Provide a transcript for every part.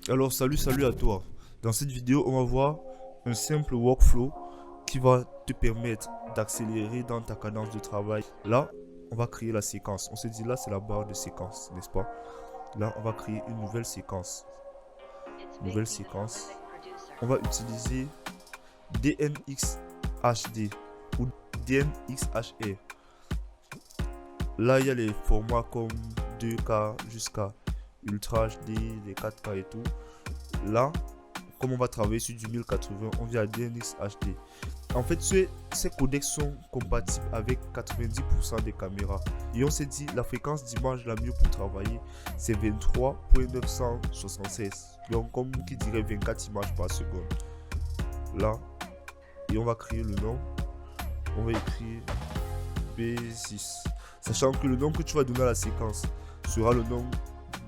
Alors salut à toi. Dans cette vidéo, on va voir un simple workflow qui va te permettre d'accélérer dans ta cadence de travail. Là, on va créer la séquence. On s'est dit là, c'est la barre de séquence, n'est-ce pas? Là, on va créer une nouvelle séquence. Nouvelle séquence. On va utiliser DNxHD ou DNxHR. Là, il y a les formats comme 2K jusqu'à Ultra HD, les 4K et tout. Là, comme on va travailler sur du 1080, on vient à DNx HD. En fait, ces codecs sont compatibles avec 90% des caméras. Et on s'est dit, la fréquence d'image la mieux pour travailler, c'est 23.976. Donc, comme qui dirait 24 images par seconde. Là, et on va créer le nom. On va écrire B6. Sachant que le nom que tu vas donner à la séquence sera le nom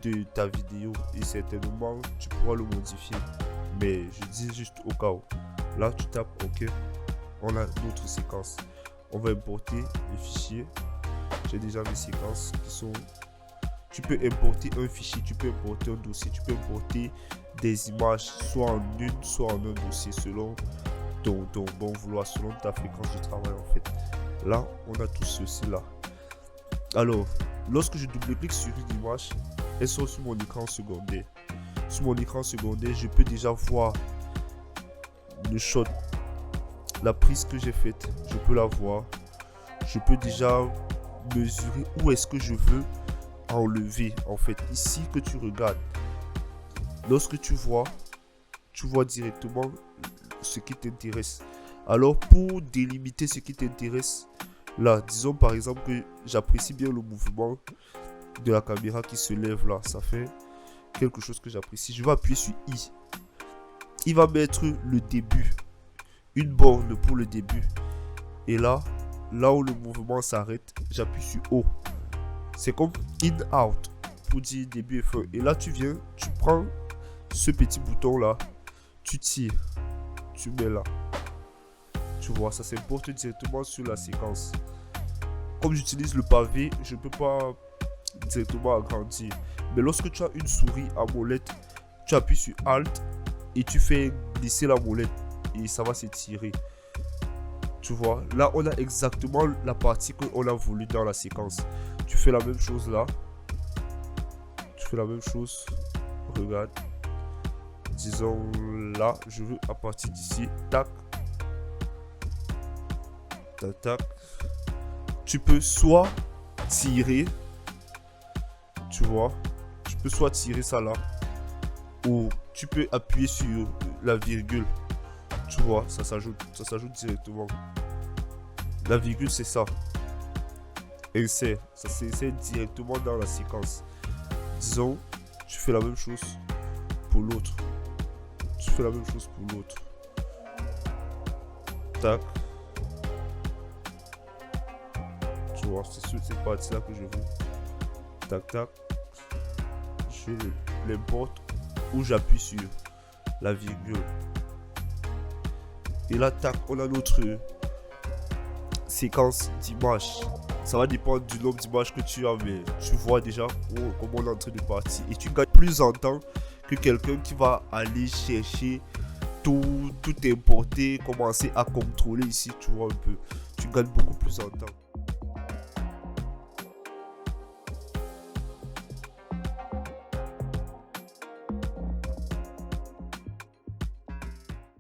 de ta vidéo et certainement tu pourras le modifier, mais je dis juste au cas où. Là tu tapes OK, on a notre séquence. On va importer les fichiers. J'ai déjà mes séquences qui sont, tu peux importer un fichier, tu peux importer un dossier, tu peux importer des images soit en une soit en un dossier selon ton bon vouloir, selon ta fréquence de travail en fait. Là on a tout ceci là. Alors lorsque je double-clique sur une image, elles sont sur mon écran secondaire. Sur mon écran secondaire, je peux déjà voir le shot, la prise que j'ai faite. Je peux la voir. Je peux déjà mesurer où est-ce que je veux enlever. En fait, ici que tu regardes, lorsque tu vois directement ce qui t'intéresse. Alors, pour délimiter ce qui t'intéresse, là, disons par exemple que j'apprécie bien le mouvement de la caméra qui se lève là, ça fait quelque chose que j'apprécie. Je vais appuyer sur I. Il va mettre le début, une borne pour le début, et là où le mouvement s'arrête, j'appuie sur O. C'est comme in out pour dire début et fin. Et là tu viens, tu prends ce petit bouton là, tu tires, tu mets là, tu vois, ça s'importe directement sur la séquence. Comme j'utilise le pavé, je peux pas directement agrandir, mais lorsque tu as une souris à molette, tu appuies sur Alt et tu fais glisser la molette et ça va s'étirer. Tu vois, là on a exactement la partie qu'on a voulu dans la séquence. Tu fais la même chose là, tu fais la même chose, regarde, disons là, je veux à partir d'ici, tac, tac, tac. Tu peux soit tirer, tu vois, tu peux soit tirer ça là, ou tu peux appuyer sur la virgule, tu vois, ça s'ajoute directement. La virgule c'est ça, insère, ça s'insère directement dans la séquence. Disons, tu fais la même chose pour l'autre, tu fais la même chose pour l'autre, tac, tu vois, c'est sur cette partie là que je veux, tac tac. Je l'importe où j'appuie sur la virgule. Et là, tac, on a notre séquence d'images. Ça va dépendre du nombre d'images que tu as, mais tu vois déjà comment on est en train de partir. Et tu gagnes plus en temps que quelqu'un qui va aller chercher tout importer, commencer à contrôler ici, tu vois un peu. Tu gagnes beaucoup plus en temps.